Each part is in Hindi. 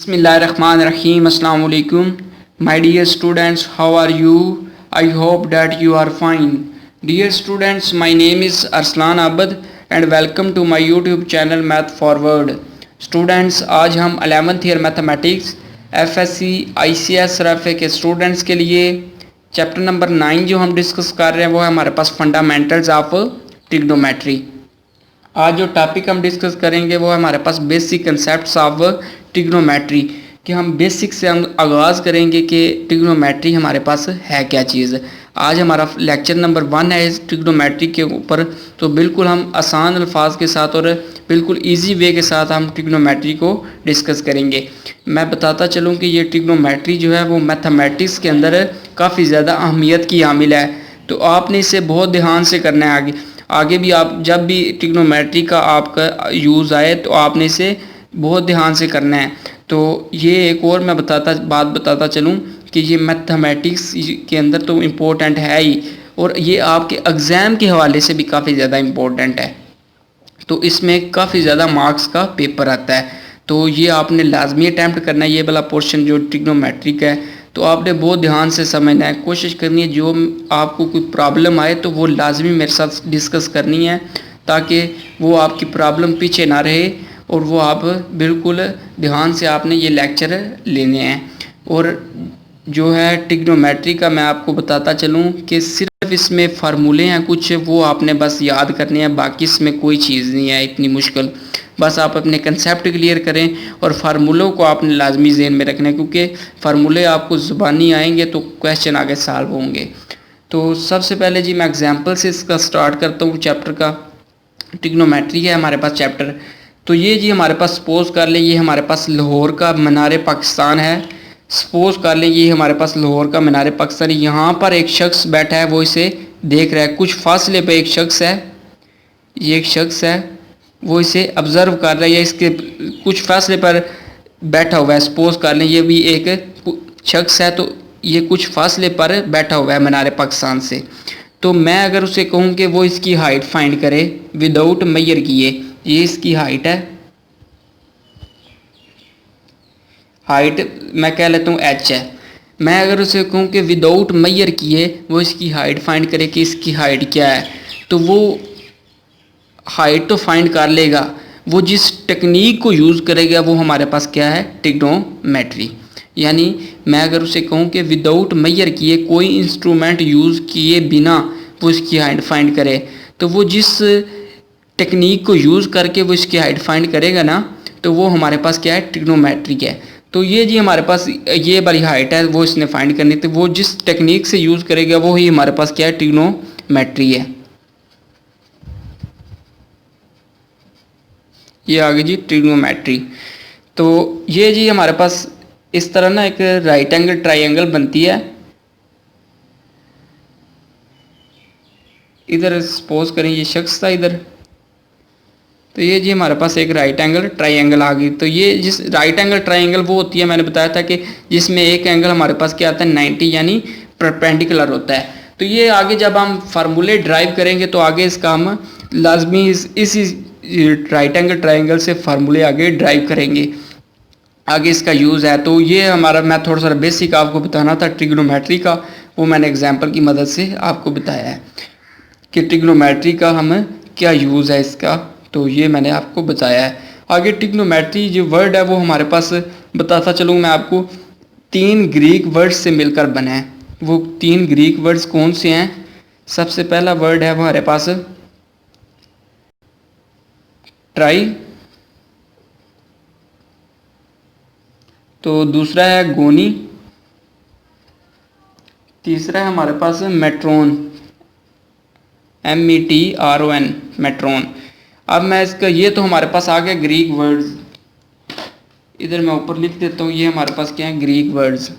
Bismillahirrahmanirrahim. Assalamu alaikum. My dear students, how are you? I hope that you are fine. Dear students, my name is Arslan Abad and welcome to my YouTube channel Math Forward. Students, आज हम 11th year mathematics FSC ICS RFA के स्टूडेंट्स के लिए चैप्टर नंबर 9 जो हम डिस्कस कर रहे हैं वो है हमारे पास फंडामेंटल्स ऑफ ट्रिग्नोमेट्री। आज जो टॉपिक हम डिस्कस करेंगे वो है हमारे पास बेसिक कंसेप्ट्स ऑफ ट्रिग्नोमेट्री कि हम बेसिक से हम आगाज़ करेंगे कि ट्रिग्नोमेट्री हमारे पास है क्या चीज़। आज हमारा लेक्चर नंबर 1 है इस ट्रिग्नोमेट्री के ऊपर, तो बिल्कुल हम आसान अल्फाज के साथ और बिल्कुल इजी वे के साथ हम ट्रिग्नोमेट्री को डिस्कस करेंगे। मैं बताता चलूँ कि ये ट्रिग्नोमेट्री जो है वो मैथमेटिक्स के अंदर काफ़ी ज़्यादा अहमियत की हामिल है, तो आपने इसे बहुत ध्यान से करना है। आगे भी आप जब भी ट्रिग्नोमेट्री का आपका यूज़ आए तो आपने इसे बहुत ध्यान से करना है। तो ये एक और मैं बात बताता चलूँ कि ये मैथमेटिक्स के अंदर तो इम्पोर्टेंट है ही, और ये आपके एग्ज़ाम के हवाले से भी काफ़ी ज़्यादा इम्पोर्टेंट है। तो इसमें काफ़ी ज़्यादा मार्क्स का पेपर आता है, तो ये आपने लाजमी अटैम्प्ट करना है। ये वाला पोर्शन जो ट्रिग्नोमेट्री का है तो आपने बहुत ध्यान से समझना है, कोशिश करनी है जो आपको कोई प्रॉब्लम आए तो वो लाजमी मेरे साथ डिस्कस करनी है, ताकि वो आपकी प्रॉब्लम पीछे ना रहे और वो आप बिल्कुल ध्यान से आपने ये लेक्चर लेने हैं। और जो है ट्रिग्नोमेट्री का मैं आपको बताता चलूँ कि सिर्फ इसमें फार्मूले हैं कुछ, वो आपने बस याद करने हैं, बाकी इसमें कोई चीज़ नहीं है इतनी मुश्किल। बस आप अपने कंसेप्ट क्लियर करें और फार्मूलों को आपने लाजमी ज़हन में रखना है, क्योंकि फार्मूले आपको ज़ुबानी आएंगे तो क्वेश्चन आगे सॉल्व होंगे। तो सबसे पहले जी मैं एग्जांपल से इसका स्टार्ट करता हूँ। चैप्टर का ट्रिग्नोमेट्री है हमारे पास चैप्टर। तो ये जी हमारे पास सपोज कर लें ये हमारे पास लाहौर का मीनार पाकिस्तान है। सपोज कर लें ये हमारे पास लाहौर का मीनार पाकिस्तान, यहाँ पर एक शख्स बैठा है वो इसे देख रहा है। कुछ फासले पे एक शख्स है, ये एक शख्स है वो इसे ऑब्ज़र्व कर रहा है या इसके कुछ फासले पर बैठा हुआ है। सपोज कर लें ये भी एक शख्स है, तो ये कुछ फासले पर बैठा हुआ है मीनार पाकिस्तान से। तो मैं अगर उसे कहूँ कि वो इसकी हाइट फाइंड करे विदाउट मेजर किए, ये इसकी हाइट है, हाइट मैं कह लेता हूँ h है। मैं अगर उसे कहूँ कि विदाउट मेजर किए वो इसकी हाइट फाइंड करे कि इसकी हाइट क्या है, तो वो हाइट तो फाइंड कर लेगा। वो जिस टेक्निक को यूज़ करेगा वो हमारे पास क्या है, ट्रिग्नोमेट्री। यानी मैं अगर उसे कहूँ कि विदाउट मेजर किए कोई इंस्ट्रूमेंट यूज़ किए बिना वो इसकी हाइट फाइंड करे, तो वो जिस टेक्निक को यूज़ करके वो इसकी हाइट फाइंड करेगा ना, तो वो हमारे पास क्या है, ट्रिग्नोमेट्रिक है। तो ये जी हमारे पास ये वाली हाइट है वो इसने फाइंड करनी, तो वो जिस टेक्निक से यूज़ करेगा वो ही हमारे पास क्या है, ट्रिग्नोमेट्री है। ये आ गई जी ट्रिग्नोमेट्री। तो ये जी हमारे पास इस तरह ना एक राइट एंगल ट्राइंगल बनती है। इधर सपोज करें ये शख्स था इधर, तो ये जी हमारे पास एक राइट एंगल ट्राइंगल आ गई। तो ये जिस राइट एंगल ट्राइंगल वो होती है, मैंने बताया था कि जिसमें एक एंगल हमारे पास क्या आता है, 90 यानी परपेंडिकुलर होता है। तो ये आगे जब हम फार्मूले ड्राइव करेंगे तो आगे इसका हम लाजमी इसी राइट एंगल ट्राइंगल से फार्मूले आगे ड्राइव करेंगे, आगे इसका यूज़ है। तो ये हमारा मैं थोड़ा सा बेसिक आपको बताना था ट्रिग्नोमेट्री का, वो मैंने एग्जाम्पल की मदद से आपको बताया है कि ट्रिग्नोमेट्री का हम क्या यूज़ है इसका, तो ये मैंने आपको बताया है। आगे ट्रिग्नोमेट्री जो वर्ड है वो हमारे पास बताता चलूँ मैं आपको, 3 ग्रीक वर्ड्स से मिलकर बना है। वो 3 ग्रीक वर्ड्स कौन से हैं? सबसे पहला वर्ड है हमारे पास ट्राई, तो दूसरा है गोनी, तीसरा है हमारे पास मेट्रोन, METRON, मेट्रोन। अब मैं इसका ये तो हमारे पास आ गया ग्रीक वर्ड्स, इधर मैं ऊपर लिख देता हूँ, ये हमारे पास क्या है, Greek words,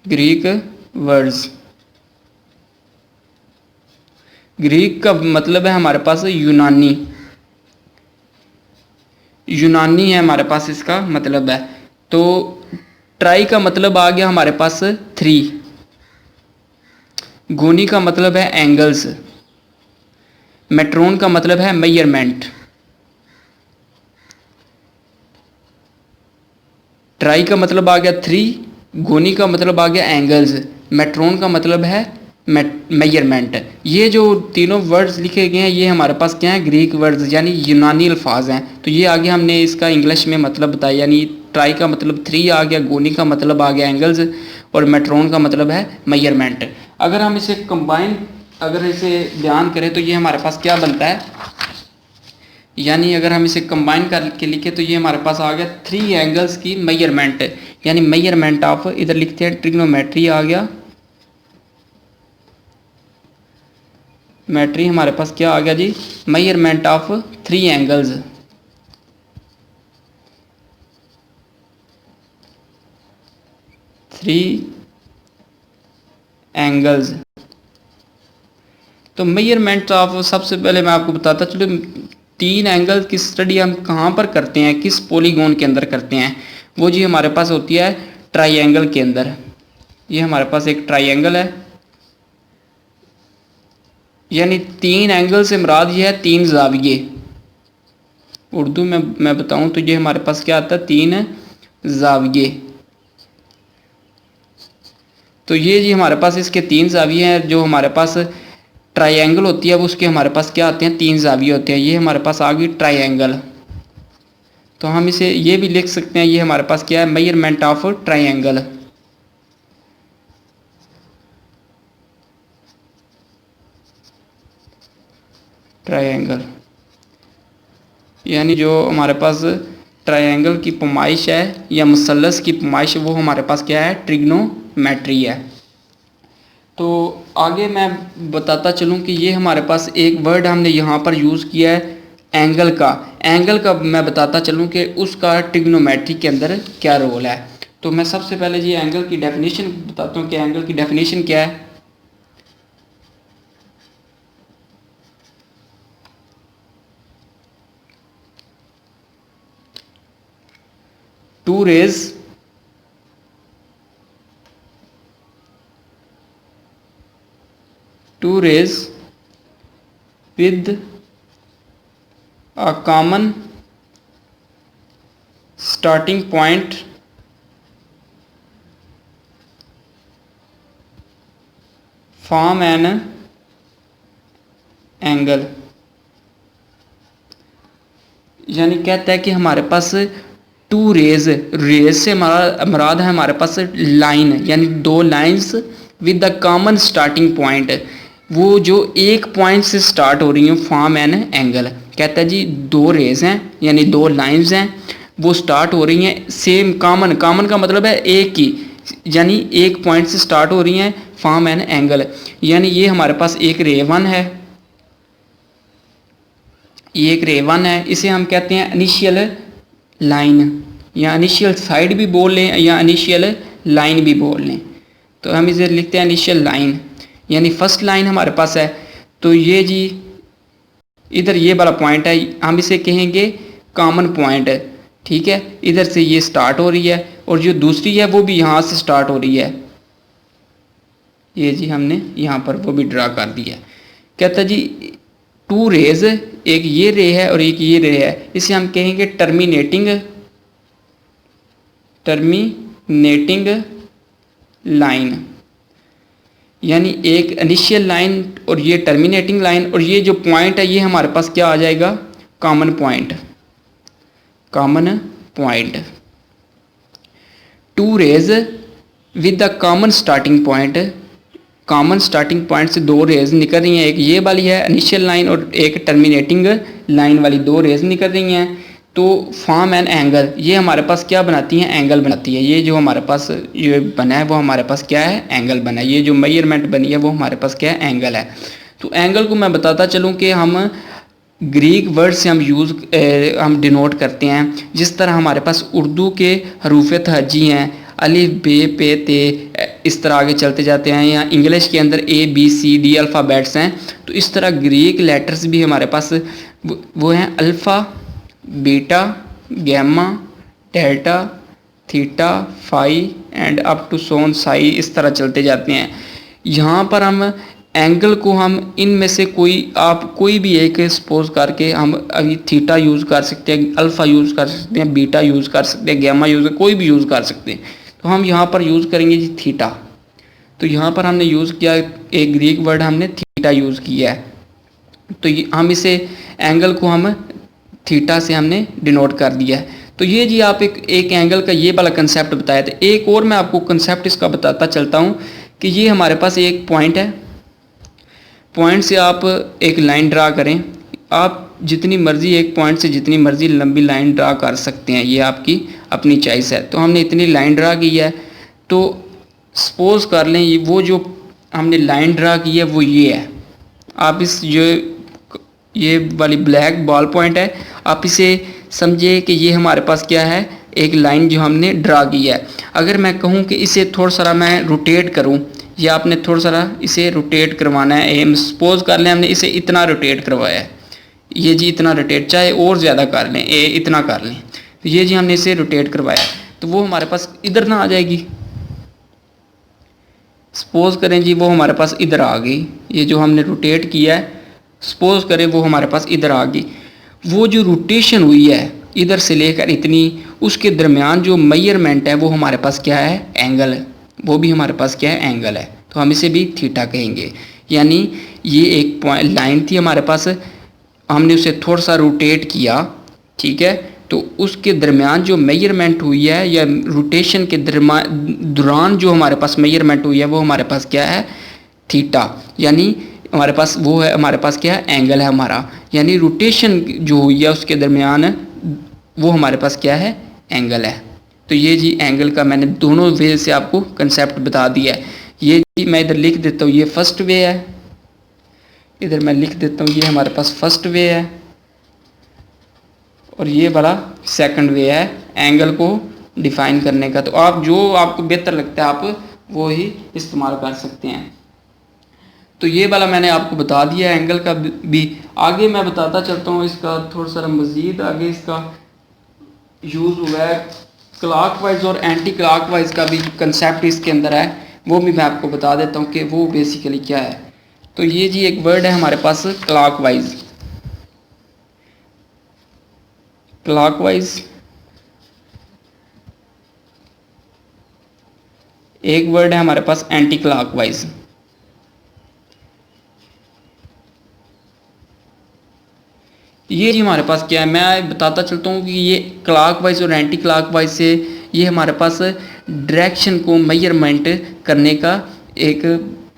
Greek words. Greek का मतलब है हमारे पास यूनानी, यूनानी है हमारे पास इसका मतलब है। तो ट्राई का मतलब आ गया हमारे पास 3, गोनी का मतलब है एंगल्स, मेट्रोन का मतलब है मेजरमेंट, ट्राई का मतलब आ गया 3, गोनी का मतलब आ गया एंगल्स, मेट्रोन का मतलब है मेजरमेंट। ये जो तीनों वर्ड्स लिखे गए हैं ये हमारे पास क्या है, ग्रीक वर्ड्स यानी यूनानी अल्फाज हैं। तो ये आगे हमने इसका इंग्लिश में मतलब बताया, यानी ट्राई का मतलब 3 आ गया, गोनी का मतलब आ गया एंगल्स, और मेट्रोन का मतलब है मेजरमेंट। अगर हम इसे कंबाइन, अगर इसे बयान करें तो ये हमारे पास क्या बनता है, यानी अगर हम इसे कंबाइन करके लिखे तो ये हमारे पास आ गया 3 एंगल्स की मेजरमेंट, यानी मेजरमेंट ऑफ, इधर लिखते हैं ट्रिग्नोमेट्री आ गया, मेट्री हमारे पास क्या आ गया जी, measurement of 3 angles. Three angles. तो मेजरमेंट ऑफ, सबसे पहले मैं आपको बताता चलो 3 एंगल की स्टडी हम कहाँ पर करते हैं, किस पॉलीगॉन के अंदर करते हैं, वो जी हमारे पास होती है ट्राइएंगल के अंदर। ये हमारे पास एक ट्राइएंगल है, यानी 3 एंगल से मुराद ये है 3 जाविये। उर्दू में मैं बताऊं तो ये हमारे पास क्या आता है, 3 जाविये। तो ये जी हमारे पास इसके 3 जाविये हैं, जो हमारे पास ट्राइएंगल होती है वो उसके हमारे पास क्या आते हैं, 3 जाविये होते हैं। ये हमारे पास आ गई ट्राइएंगल, तो हम इसे ये भी लिख सकते हैं, ये हमारे पास क्या है, मेजरमेंट ऑफ ट्राइएंगल। ट्राइएंगल यानी जो हमारे पास ट्राइएंगल की पैमाइश है या मुसल्लस की पैमाइश, वो हमारे पास क्या है, ट्रिग्नोमेट्री है। तो आगे मैं बताता चलूँ कि ये हमारे पास एक वर्ड हमने यहाँ पर यूज़ किया है एंगल का। एंगल का मैं बताता चलूँ कि उसका ट्रिग्नोमेट्री के अंदर क्या रोल है। तो मैं सबसे पहले जी एंगल की डेफिनेशन बताता हूँ कि एंगल की डेफिनेशन क्या है। two rays with a common starting point form an angle। यानी कहता है कि हमारे पास 2 रेज, रेज से मुराद है हमारे पास लाइन, यानी 2 lines with the common starting point, वो जो एक पॉइंट से स्टार्ट हो रही हैं फॉर्म एन एंगल। कहता है जी 2 रेज हैं यानी 2 लाइंस हैं, वो स्टार्ट हो रही हैं सेम कॉमन, कॉमन का मतलब है एक ही, यानी एक पॉइंट से स्टार्ट हो रही हैं फॉर्म एन एंगल। यानी ये हमारे पास एक रे 1 है, ये एक रे 1 है, इसे हम कहते हैं इनिशियल लाइन, या इनिशियल साइड भी बोल लें या इनिशियल लाइन भी बोल लें। तो हम इसे लिखते हैं इनिशियल लाइन, यानी फर्स्ट लाइन हमारे पास है। तो ये जी इधर ये वाला पॉइंट है, हम इसे कहेंगे कॉमन पॉइंट, ठीक है। इधर से ये स्टार्ट हो रही है और जो दूसरी है वो भी यहाँ से स्टार्ट हो रही है, ये जी हमने यहाँ पर वो भी ड्रा कर दिया। कहता जी 2 रेज, एक ये रे है और एक ये रे है, इसे हम कहेंगे टर्मिनेटिंग लाइन, यानी एक इनिशियल लाइन और ये टर्मिनेटिंग लाइन, और ये जो पॉइंट है ये हमारे पास क्या आ जाएगा, common point. 2 rays with the common starting point, common starting point से 2 रेज निकल रही हैं, एक ये वाली है इनिशियल लाइन और एक टर्मिनेटिंग लाइन वाली 2 रेज निकल रही हैं। तो फॉर्म एन एंगल, ये हमारे पास क्या बनाती हैं, एंगल बनाती है। ये जो हमारे पास ये बना है वो हमारे पास क्या है, एंगल बना है। ये जो मेजरमेंट बनी है वो हमारे पास क्या है, एंगल है। तो एंगल को मैं बताता चलूँ कि हम ग्रीक वर्ड से हम डिनोट करते हैं, जिस तरह हमारे पास उर्दू के हरूफ तहज्जी हैं, अलिफ बे पे ते, इस तरह आगे चलते जाते हैं, या इंग्लिश के अंदर ABCD अल्फ़ाबेट्स हैं, तो इस तरह ग्रीक लेटर्स भी हमारे पास वो हैं alpha, beta, gamma, delta, theta, phi and up to so on psi, इस तरह चलते जाते हैं। यहाँ पर हम एंगल को हम इनमें से कोई भी एक सपोज करके हम अभी थीटा यूज़ कर सकते हैं, अल्फ़ा यूज़ कर सकते हैं, बीटा यूज़ कर सकते हैं, गैमा कोई भी यूज़ कर सकते हैं। तो हम यहाँ पर यूज़ करेंगे जी थीटा। तो यहाँ पर हमने यूज़ किया एक ग्रीक वर्ड, हमने थीटा यूज़ किया है। तो हम इसे एंगल को हम थीटा से हमने डिनोट कर दिया है। तो ये जी आप एक एंगल का ये वाला कंसेप्ट बताया था। एक और मैं आपको कंसेप्ट इसका बताता चलता हूँ कि ये हमारे पास एक पॉइंट है, पॉइंट से आप एक लाइन ड्रा करें। आप जितनी मर्जी एक पॉइंट से जितनी मर्जी लंबी लाइन ड्रा कर सकते हैं, ये आपकी अपनी चॉइस है। तो हमने इतनी लाइन ड्रा की है, तो सपोज कर लें वो जो हमने लाइन ड्रा की है वो ये है। आप इस जो ये वाली ब्लैक बॉल पॉइंट है, आप इसे समझिए कि ये हमारे पास क्या है, एक लाइन जो हमने ड्रा की है। अगर मैं कहूँ कि इसे थोड़ा सा मैं रोटेट करूँ, या आपने थोड़ा सा इसे रोटेट करवाना है, हम सपोज कर लें हमने इसे इतना रोटेट करवाया है, ये जी इतना रोटेट, चाहे और ज़्यादा कर लें, इतना कर लें, तो ये जी हमने इसे रोटेट करवाया, तो वो हमारे पास इधर ना आ जाएगी। सपोज करें जी वो हमारे पास इधर आ गई, ये जो हमने रोटेट किया है, सपोज करें वो हमारे पास इधर आ गई। वो जो रोटेशन हुई है इधर से लेकर इतनी, उसके दरमियान जो मेजरमेंट है वो हमारे पास क्या है, एंगल है। वो भी हमारे पास क्या है, एंगल है। तो हम इसे भी थीटा कहेंगे। यानी ये एक पॉइंट लाइन थी हमारे पास, हमने उसे थोड़ा सा रोटेट किया, ठीक है, तो उसके दरमियान जो मेजरमेंट हुई है, या रोटेशन के दौरान जो हमारे पास मेजरमेंट हुई है वो हमारे पास क्या है, थीटा। यानी हमारे पास वो है, हमारे पास क्या है, एंगल है हमारा। यानी रोटेशन जो हुई है उसके दरमियान वो हमारे पास क्या है, एंगल है। तो ये जी एंगल का मैंने दोनों वे से आपको कंसेप्ट बता दिया है। ये जी मैं इधर लिख देता हूँ, ये फर्स्ट वे है, इधर मैं लिख देता हूँ ये हमारे पास फर्स्ट वे है, और ये वाला सेकंड वे है एंगल को डिफाइन करने का। तो आप जो आपको बेहतर लगता है आप वो ही इस्तेमाल कर सकते हैं। तो ये वाला मैंने आपको बता दिया एंगल का भी। आगे मैं बताता चलता हूँ इसका थोड़ा सा मज़ीद आगे इसका यूज़ हुआ है, क्लॉकवाइज और एंटी क्लॉकवाइज का भी कंसेप्ट इसके अंदर है, वो भी मैं आपको बता देता हूँ कि वो बेसिकली क्या है। तो ये जी एक वर्ड है हमारे पास क्लॉकवाइज, क्लॉकवाइज एक वर्ड है हमारे पास एंटी क्लॉकवाइज। ये जी हमारे पास क्या है, मैं बताता चलता हूँ कि ये क्लॉकवाइज और एंटी क्लॉकवाइज से ये हमारे पास डायरेक्शन को मेजरमेंट करने का एक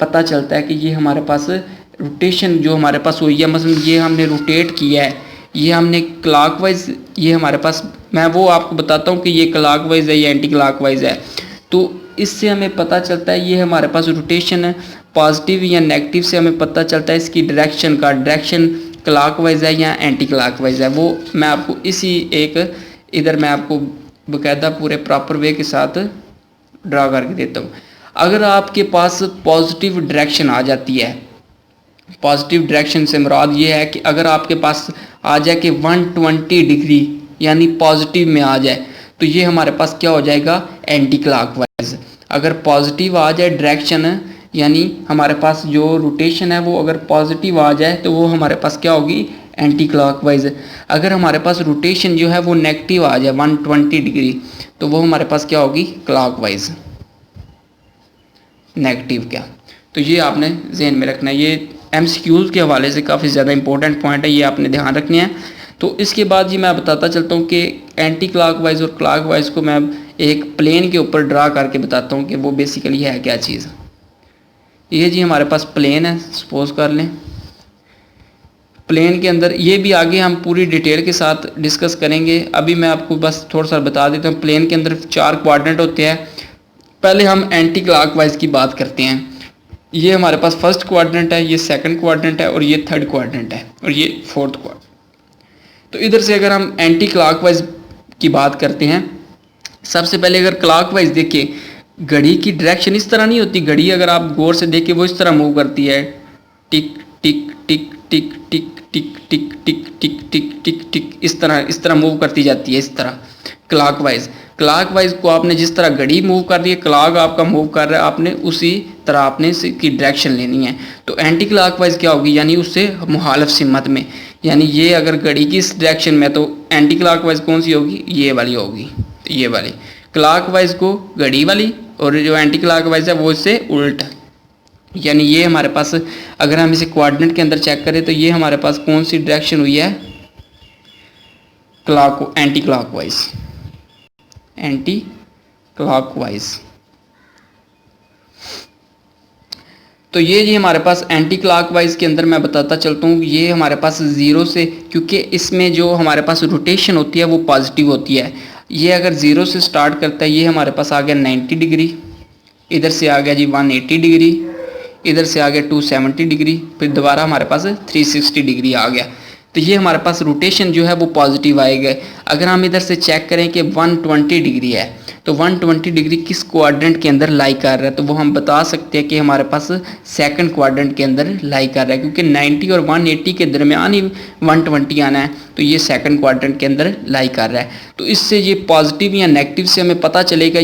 पता चलता है कि ये हमारे पास रोटेशन जो हमारे पास हुई है, मतलब ये हमने रोटेट किया है, ये हमने क्लॉकवाइज, ये हमारे पास, मैं वो आपको बताता हूँ कि ये क्लॉकवाइज है या एंटी क्लॉकवाइज है। तो इससे हमें पता चलता है ये हमारे पास रोटेशन है, पॉजिटिव या नेगेटिव से हमें पता चलता है इसकी डायरेक्शन का, डायरेक्शन क्लॉकवाइज है या एंटी क्लॉकवाइज है। वो मैं आपको इसी एक इधर मैं आपको बाकायदा पूरे प्रॉपर वे के साथ ड्रा करके देता हूँ। अगर आपके पास पॉजिटिव डायरेक्शन आ जाती है, पॉजिटिव डायरेक्शन से मुराद ये है कि अगर आपके पास आ जाए कि 120 डिग्री यानी पॉजिटिव में आ जाए, तो ये हमारे पास क्या हो जाएगा, एंटी क्लॉकवाइज। अगर पॉजिटिव आ जाए डायरेक्शन, यानी हमारे पास जो रोटेशन है वो अगर पॉजिटिव आ जाए तो वो हमारे पास क्या होगी, एंटी क्लॉकवाइज। अगर हमारे पास रोटेशन जो है वो नेगेटिव आ जाए 120 डिग्री, तो वो हमारे पास क्या होगी, क्लॉकवाइज, नेगेटिव क्या। तो ये आपने जहन में रखना है, ये एमसीक्यूज़ के हवाले से काफ़ी ज़्यादा इंपॉर्टेंट पॉइंट है, ये आपने ध्यान रखने हैं। तो इसके बाद जी मैं बताता चलता हूँ कि एंटी क्लॉकवाइज और क्लॉकवाइज को मैं एक प्लेन के ऊपर ड्रा करके बताता हूँ कि वो बेसिकली है क्या चीज़। ये जी हमारे पास प्लेन है, सपोज कर लें। प्लेन के अंदर ये भी आगे हम पूरी डिटेल के साथ डिस्कस करेंगे, अभी मैं आपको बस थोड़ा सा बता देता हूँ। प्लेन के अंदर 4 क्वाड्रेंट होते हैं। पहले हम एंटी क्लॉकवाइज की बात करते हैं। ये हमारे पास फर्स्ट क्वाड्रेंट है, ये सेकंड क्वाड्रेंट है, और ये थर्ड क्वाड्रेंट है, और ये फोर्थ क्वाड्रेंट। तो इधर से अगर हम एंटी क्लॉकवाइज की बात करते हैं, सबसे पहले अगर क्लॉकवाइज देखिए, घड़ी की डायरेक्शन इस तरह नहीं होती। घड़ी अगर आप गौर से देखिए वो इस तरह मूव करती है, टिक टिक टिक टिक टिक टिक टिक टिक टिक टिक टिक टिक, इस तरह मूव करती जाती है, इस तरह क्लॉकवाइज। क्लॉकवाइज को आपने जिस तरह घड़ी मूव कर रही है, क्लॉक आपका मूव कर रहा है, आपने उसी तरह आपने इसकी डायरेक्शन लेनी है। तो एंटी क्लॉकवाइज क्या होगी, यानी उससे मुखालिफ सिमत में, यानी ये अगर घड़ी की इस डायरेक्शन में तो एंटी क्लॉकवाइज कौन सी होगी, ये वाली होगी, ये वाली। क्लॉकवाइज को घड़ी वाली और जो एंटी क्लॉकवाइज है वो इससे उल्ट। यानी ये हमारे पास अगर हम इसे कोऑर्डिनेट के अंदर चेक करें तो ये हमारे पास कौन सी डायरेक्शन हुई है, एंटी क्लॉकवाइज, एंटी क्लॉकवाइज। तो ये जी हमारे पास एंटी क्लॉकवाइज के अंदर मैं बताता चलता हूँ, ये हमारे पास ज़ीरो से, क्योंकि इसमें जो हमारे पास रोटेशन होती है वो पॉजिटिव होती है। ये अगर ज़ीरो से स्टार्ट करता है, ये हमारे पास आ गया 90 डिग्री, इधर से आ गया जी 180 डिग्री, इधर से आ गया 270 डिग्री, फिर दोबारा हमारे पास 360 डिग्री आ गया। तो ये हमारे पास रोटेशन जो है वो पॉजिटिव आएगा। अगर हम इधर से चेक करें कि 120 डिग्री है, तो 120 डिग्री किस क्वाड्रेंट के अंदर लाई कर रहा है, तो वो हम बता सकते हैं कि हमारे पास सेकंड क्वाड्रेंट के अंदर लाई कर रहा है, क्योंकि 90 और 180 के दरमियान ही 120 आना है, तो ये सेकंड क्वाड्रेंट के अंदर लाई कर रहा है। तो इससे ये पॉजिटिव या नेगेटिव से हमें पता चलेगा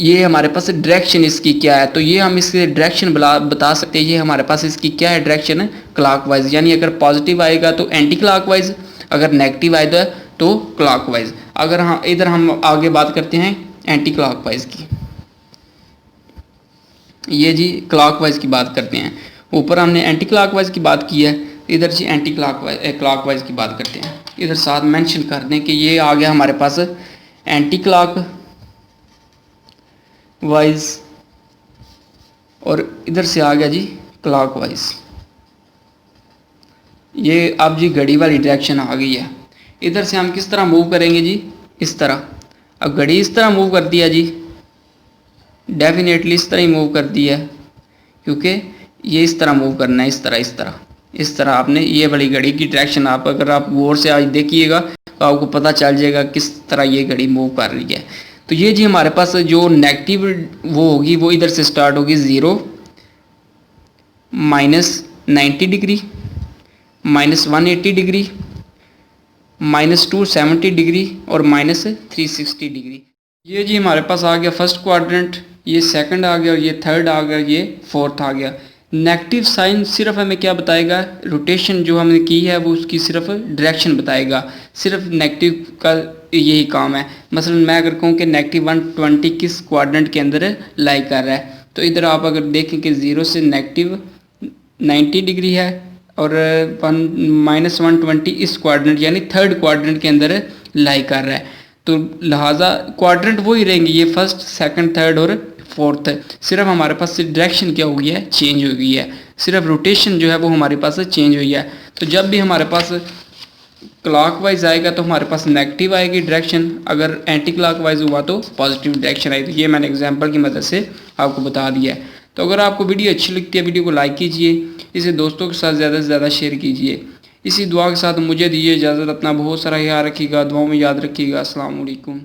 ये हमारे पास डायरेक्शन इसकी क्या है। तो ये हम इसकी डायरेक्शन बता सकते हैं, ये हमारे पास इसकी क्या है डायरेक्शन, क्लॉकवाइज। यानी अगर पॉजिटिव आएगा तो एंटी क्लॉकवाइज, अगर नेगेटिव आएगा तो क्लॉकवाइज। अगर हाँ इधर हम आगे बात करते हैं एंटी क्लॉकवाइज की, ये जी क्लॉकवाइज की बात करते हैं। ऊपर हमने एंटी क्लॉकवाइज की बात की है, इधर जी एंटी क्लॉकवाइज की बात करते हैं। इधर साथ मेंशन कर दें कि ये आ गया हमारे पास एंटी क्लॉकवाइज और इधर से आ गया जी क्लॉकवाइज। ये अब जी घड़ी वाली डायरेक्शन आ गई है। इधर से हम किस तरह मूव करेंगे जी, इस तरह। अब घड़ी इस तरह मूव कर दिया जी, डेफिनेटली इस तरह ही मूव कर दिया है, क्योंकि ये इस तरह मूव करना है, इस तरह आपने ये वाली घड़ी की डायरेक्शन, आप अगर आप गौर से आज देखिएगा तो आपको पता चल जाएगा किस तरह ये घड़ी मूव कर रही है। तो ये जी हमारे पास जो नेगेटिव वो होगी वो इधर से स्टार्ट होगी 0, -90 डिग्री, -180 डिग्री, -270 डिग्री और -360 डिग्री। ये जी हमारे पास आ गया फर्स्ट क्वाड्रेंट, ये सेकंड आ गया और ये थर्ड आ गया, ये फोर्थ आ गया। नेगेटिव साइन सिर्फ हमें क्या बताएगा, रोटेशन जो हमने की है वो उसकी सिर्फ डायरेक्शन बताएगा, सिर्फ नेगेटिव का यही काम है। मसलन मैं अगर कहूँ कि -120 किस क्वाड्रेंट के अंदर लाई कर रहा है, तो इधर आप अगर देखें कि 0 से -90 डिग्री है और -120 इस क्वाड्रेंट यानी थर्ड क्वाड्रेंट के अंदर लाई कर रहा है। तो लिहाजा क्वाड्रेंट वही रहेंगे, ये फर्स्ट, सेकंड, थर्ड और फोर्थ। सिर्फ हमारे पास डायरेक्शन क्या हो गई है, चेंज हो गई है, सिर्फ रोटेशन जो है वो हमारे पास चेंज हुई है। तो जब भी हमारे पास क्लॉकवाइज आएगा तो हमारे पास नेगेटिव आएगी डायरेक्शन, अगर एंटी क्लॉकवाइज हुआ तो पॉजिटिव डायरेक्शन आएगी। ये मैंने एग्जांपल की मदद से आपको बता दिया है। तो अगर आपको वीडियो अच्छी लगती है, वीडियो को लाइक कीजिए, इसे दोस्तों के साथ ज़्यादा से ज़्यादा शेयर कीजिए। इसी दुआ के साथ मुझे दीजिए इजाज़त। अपना बहुत सारा ख्याल रखिएगा, दुआओं में याद रखिएगा। अस्सलाम वालेकुम।